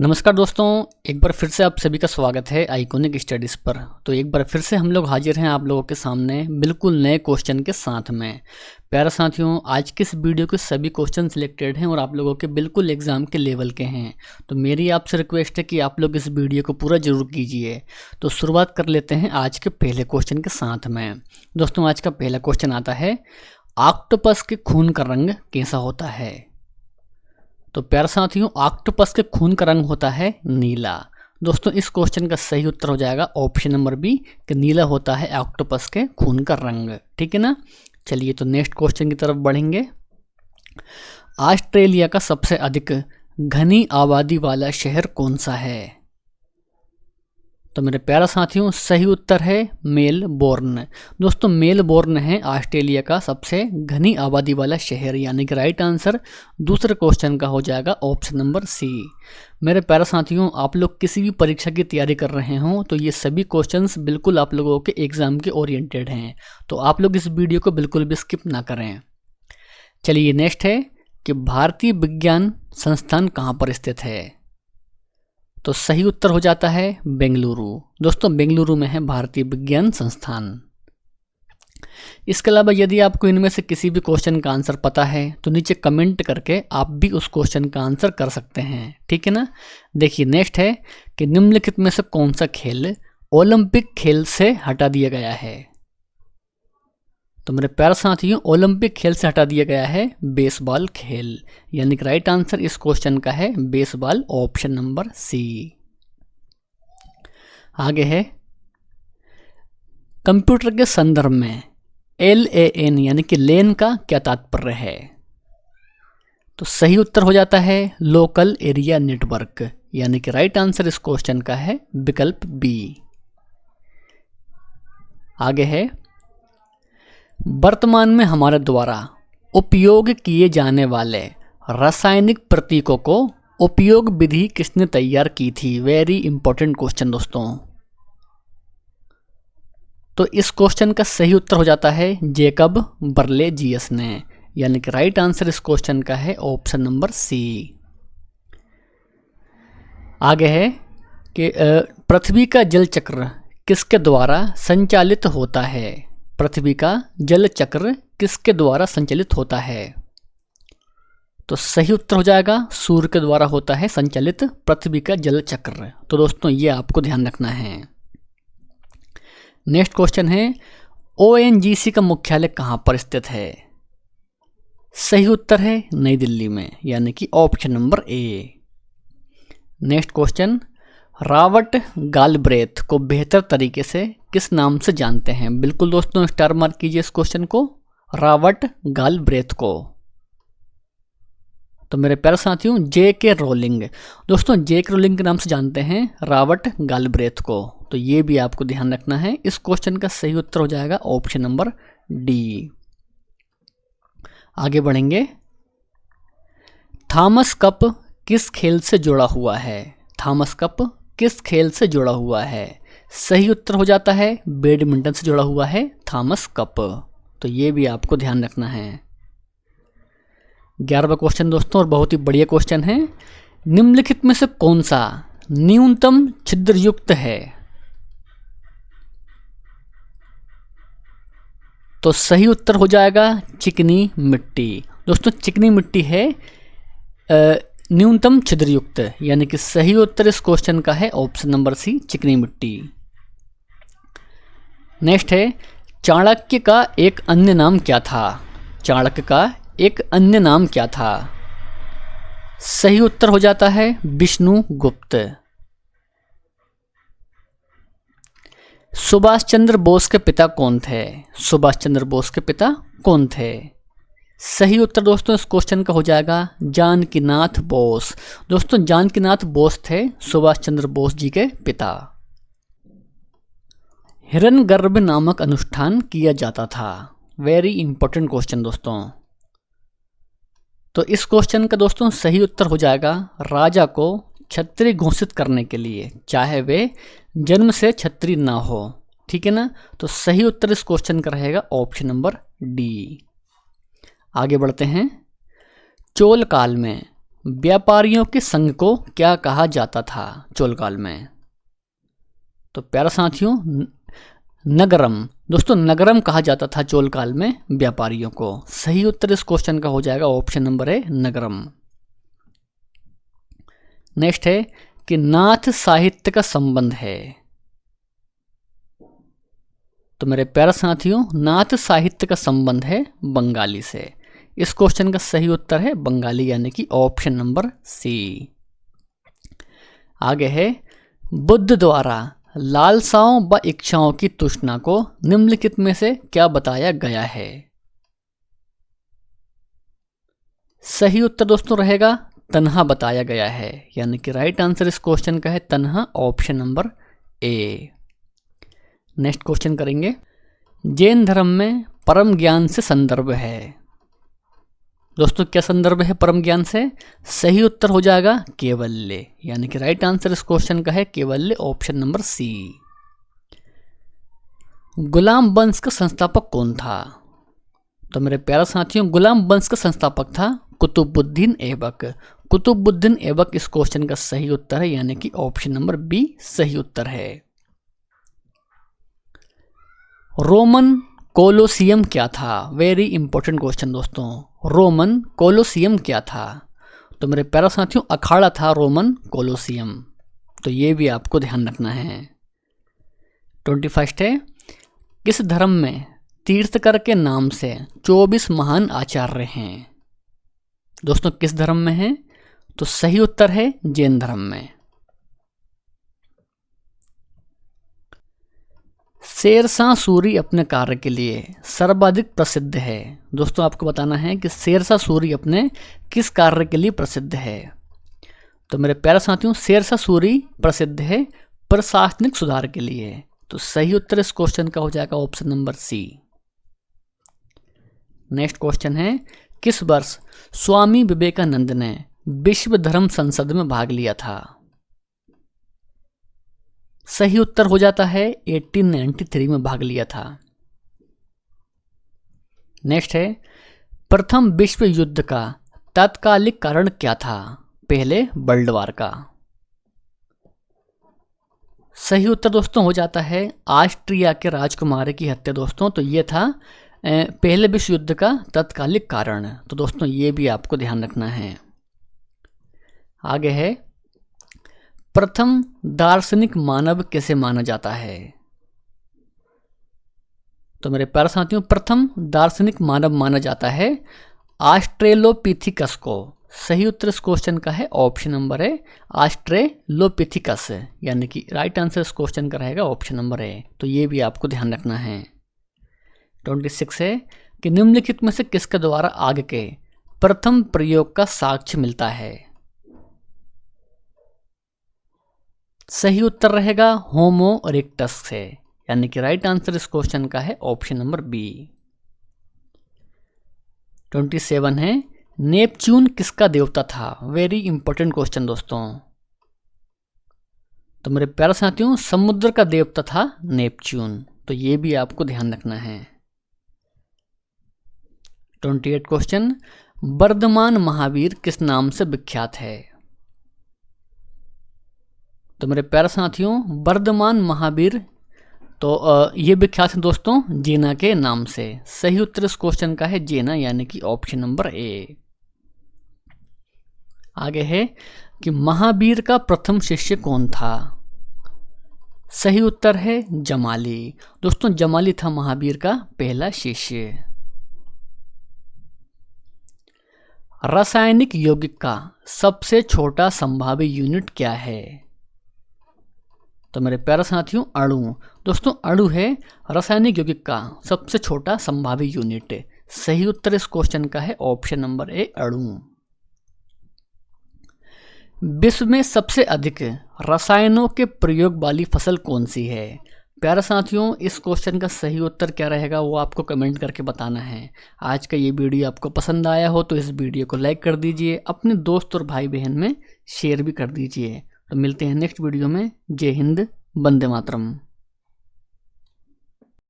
नमस्कार दोस्तों, एक बार फिर से आप सभी का स्वागत है आइकॉनिक स्टडीज़ पर। तो एक बार फिर से हम लोग हाजिर हैं आप लोगों के सामने बिल्कुल नए क्वेश्चन के साथ में। प्यारे साथियों, आज के इस वीडियो के सभी क्वेश्चन सिलेक्टेड हैं और आप लोगों के बिल्कुल एग्ज़ाम के लेवल के हैं। तो मेरी आपसे रिक्वेस्ट है कि आप लोग इस वीडियो को पूरा ज़रूर कीजिए। तो शुरुआत कर लेते हैं आज के पहले क्वेश्चन के साथ में। दोस्तों, आज का पहला क्वेश्चन आता है, ऑक्टोपस के खून का रंग कैसा होता है? तो प्यारे साथियों, ऑक्टोपस के खून का रंग होता है नीला। दोस्तों, इस क्वेश्चन का सही उत्तर हो जाएगा ऑप्शन नंबर बी कि नीला होता है ऑक्टोपस के खून का रंग। ठीक है ना। चलिए, तो नेक्स्ट क्वेश्चन की तरफ बढ़ेंगे। ऑस्ट्रेलिया का सबसे अधिक घनी आबादी वाला शहर कौन सा है? तो मेरे प्यारे साथियों, सही उत्तर है मेलबोर्न। दोस्तों, मेलबोर्न है ऑस्ट्रेलिया का सबसे घनी आबादी वाला शहर, यानी कि राइट आंसर दूसरे क्वेश्चन का हो जाएगा ऑप्शन नंबर सी। मेरे प्यारे साथियों, आप लोग किसी भी परीक्षा की तैयारी कर रहे हों तो ये सभी क्वेश्चंस बिल्कुल आप लोगों के एग्जाम के ओरिएंटेड हैं, तो आप लोग इस वीडियो को बिल्कुल भी स्किप ना करें। चलिए, नेक्स्ट है कि भारतीय विज्ञान संस्थान कहाँ पर स्थित है? तो सही उत्तर हो जाता है बेंगलुरु। दोस्तों, बेंगलुरु में है भारतीय विज्ञान संस्थान। इसके अलावा यदि आपको इनमें से किसी भी क्वेश्चन का आंसर पता है तो नीचे कमेंट करके आप भी उस क्वेश्चन का आंसर कर सकते हैं। ठीक है ना। देखिए, नेक्स्ट है कि निम्नलिखित में से कौन सा खेल ओलंपिक खेल से हटा दिया गया है? तो मेरे प्यारे साथियों, ओलंपिक खेल से हटा दिया गया है बेसबॉल खेल, यानी कि राइट आंसर इस क्वेश्चन का है बेसबॉल, ऑप्शन नंबर सी। आगे है, कंप्यूटर के संदर्भ में LAN यानी कि लेन का क्या तात्पर्य है? तो सही उत्तर हो जाता है लोकल एरिया नेटवर्क, यानी कि राइट आंसर इस क्वेश्चन का है विकल्प बी। आगे है, वर्तमान में हमारे द्वारा उपयोग किए जाने वाले रासायनिक प्रतीकों को उपयोग विधि किसने तैयार की थी? वेरी इंपॉर्टेंट क्वेश्चन दोस्तों। तो इस क्वेश्चन का सही उत्तर हो जाता है जेकब बर्नौली ने, यानी कि राइट आंसर इस क्वेश्चन का है ऑप्शन नंबर सी। आगे है कि पृथ्वी का जल चक्र किसके द्वारा संचालित होता है? पृथ्वी का जल चक्र किसके द्वारा संचालित होता है? तो सही उत्तर हो जाएगा सूर्य के द्वारा होता है संचालित पृथ्वी का जल चक्र। तो दोस्तों, ये आपको ध्यान रखना है। नेक्स्ट क्वेश्चन है, ONGC का मुख्यालय कहाँ पर स्थित है? सही उत्तर है नई दिल्ली में, यानी कि option number A. Next question, Robert Galbraith को बेहतर तरीके से किस नाम से जानते हैं? बिल्कुल दोस्तों, स्टार मार्क कीजिए इस क्वेश्चन को, रॉबर्ट गालब्रेथ को। तो मेरे प्यारे साथियों, JK रोलिंग। दोस्तों, JK रोलिंग के नाम से जानते हैं रॉबर्ट गालब्रेथ को, तो ये भी आपको ध्यान रखना है। इस क्वेश्चन का सही उत्तर हो जाएगा ऑप्शन नंबर डी। आगे बढ़ेंगे, थॉमस कप किस खेल से जुड़ा हुआ है? थॉमस कप किस खेल से जुड़ा हुआ है? सही उत्तर हो जाता है बैडमिंटन से जुड़ा हुआ है थॉमस कप। तो ये भी आपको ध्यान रखना है। 11वां क्वेश्चन दोस्तों, और बहुत ही बढ़िया क्वेश्चन है, निम्नलिखित में से कौन सा न्यूनतम छिद्रयुक्त है? तो सही उत्तर हो जाएगा चिकनी मिट्टी। दोस्तों, चिकनी मिट्टी है न्यूनतम छिद्रयुक्त, यानी कि सही उत्तर इस क्वेश्चन का है ऑप्शन नंबर सी, चिकनी मिट्टी। नेक्स्ट है, चाणक्य का एक अन्य नाम क्या था? चाणक्य का एक अन्य नाम क्या था? सही उत्तर हो जाता है विष्णुगुप्त। सुभाष चंद्र बोस के पिता कौन थे? सुभाष चंद्र बोस के पिता कौन थे? सही उत्तर दोस्तों इस क्वेश्चन का हो जाएगा जानकीनाथ बोस। दोस्तों, जानकीनाथ बोस थे सुभाष चंद्र बोस जी के पिता। हिरण्यगर्भ नामक अनुष्ठान किया जाता था। वेरी इंपॉर्टेंट क्वेश्चन दोस्तों। तो इस क्वेश्चन का दोस्तों सही उत्तर हो जाएगा राजा को क्षत्रिय घोषित करने के लिए, चाहे वे जन्म से क्षत्रिय ना हो। ठीक है ना। तो सही उत्तर इस क्वेश्चन का रहेगा ऑप्शन नंबर डी। आगे बढ़ते हैं, चोल काल में व्यापारियों के संघ को क्या कहा जाता था चोल काल में? तो प्यारे साथियों, नगरम। दोस्तों नगरम कहा जाता था चोल काल में व्यापारियों को। सही उत्तर इस क्वेश्चन का हो जाएगा ऑप्शन नंबर ए, नगरम। नेक्स्ट है कि नाथ साहित्य का संबंध है। तो मेरे प्यारे साथियों, नाथ साहित्य का संबंध है बंगाली से। इस क्वेश्चन का सही उत्तर है बंगाली, यानी कि ऑप्शन नंबर सी। आगे है, बुद्ध द्वारा लालसाओं व इच्छाओं की तृष्णा को निम्नलिखित में से क्या बताया गया है? सही उत्तर दोस्तों रहेगा तन्हा बताया गया है, यानी कि राइट आंसर इस क्वेश्चन का है तन्हा, option number A. Next question करेंगे, जैन धर्म में परम ज्ञान से संदर्भ है। दोस्तों क्या संदर्भ है परम ज्ञान से? सही उत्तर हो जाएगा केवल्य, यानी कि राइट आंसर इस क्वेश्चन का है केवल्य, ऑप्शन नंबर सी। गुलाम वंश का संस्थापक कौन था? तो मेरे प्यारे साथियों, गुलाम वंश का संस्थापक था कुतुबुद्दीन ऐबक। कुतुबुद्दीन ऐबक इस क्वेश्चन का सही उत्तर है, यानी कि ऑप्शन नंबर बी सही उत्तर है। रोमन कोलोसियम क्या था? वेरी इंपॉर्टेंट क्वेश्चन दोस्तों। रोमन कोलोसियम क्या था? तो मेरे प्यारे साथियों, अखाड़ा था रोमन कोलोसियम। तो ये भी आपको ध्यान रखना है। 21 है, किस धर्म में तीर्थकर के नाम से 24 महान आचार्य हैं? दोस्तों किस धर्म में है? तो सही उत्तर है जैन धर्म में। शेरशाह सूरी अपने कार्य के लिए सर्वाधिक प्रसिद्ध है। दोस्तों आपको बताना है कि शेरशाह सूरी अपने किस कार्य के लिए प्रसिद्ध है? तो मेरे प्यारे साथियों, शेरशाह सूरी प्रसिद्ध है प्रशासनिक सुधार के लिए। तो सही उत्तर इस क्वेश्चन का हो जाएगा option number C. Next question है, किस वर्ष स्वामी विवेकानंद ने विश्व धर्म संसद में भाग लिया था? सही उत्तर हो जाता है 1893 में भाग लिया था। नेक्स्ट है, प्रथम विश्व युद्ध का तात्कालिक कारण क्या था पहले वर्ल्ड वार का? सही उत्तर दोस्तों हो जाता है ऑस्ट्रिया के राजकुमारी की हत्या दोस्तों। तो ये था पहले विश्व युद्ध का तात्कालिक कारण। तो दोस्तों ये भी आपको ध्यान रखना है। आगे है, प्रथम दार्शनिक मानव किसे माना जाता है? तो मेरे प्यारे साथियों, प्रथम दार्शनिक मानव माना जाता है ऑस्ट्रेलोपिथिकस को। सही उत्तर इस क्वेश्चन का है ऑप्शन नंबर ए, ऑस्ट्रेलोपिथिकस, यानी कि राइट आंसर इस क्वेश्चन का रहेगा ऑप्शन नंबर ए। तो ये भी आपको ध्यान रखना है। 26 है कि निम्नलिखित में से किसके द्वारा आग के प्रथम प्रयोग का साक्ष्य मिलता है? सही उत्तर रहेगा होमो इरेक्टस से, यानी कि राइट आंसर इस क्वेश्चन का है ऑप्शन नंबर बी। 27 है, नेपच्यून किसका देवता था? वेरी इंपॉर्टेंट क्वेश्चन दोस्तों। तो मेरे प्यारे साथियों, समुद्र का देवता था नेपच्यून। तो ये भी आपको ध्यान रखना है। 28 क्वेश्चन, वर्धमान महावीर किस नाम से विख्यात है? तो मेरे प्यारे साथियों, वर्धमान महावीर तो ये विख्यात है दोस्तों जेना के नाम से। सही उत्तर इस क्वेश्चन का है जेना, यानी कि ऑप्शन नंबर ए। आगे है कि महावीर का प्रथम शिष्य कौन था? सही उत्तर है जमाली। दोस्तों जमाली था महावीर का पहला शिष्य। रासायनिक यौगिक का सबसे छोटा संभाव्य यूनिट क्या है? तो मेरे प्यारे साथियों, अणु। दोस्तों अणु है रासायनिक यौगिक का सबसे छोटा संभाव्य यूनिट। सही उत्तर इस क्वेश्चन का है ऑप्शन नंबर ए, अणु। विश्व में सबसे अधिक रसायनों के प्रयोग वाली फसल कौन सी है? प्यारे साथियों, इस क्वेश्चन का सही उत्तर क्या रहेगा वो आपको कमेंट करके बताना है। आज का ये वीडियो आपको पसंद आया हो तो इस वीडियो को लाइक कर दीजिए, अपने दोस्त और भाई बहन में शेयर भी कर दीजिए। तो मिलते हैं नेक्स्ट वीडियो में। जय हिंद, वंदे मातरम।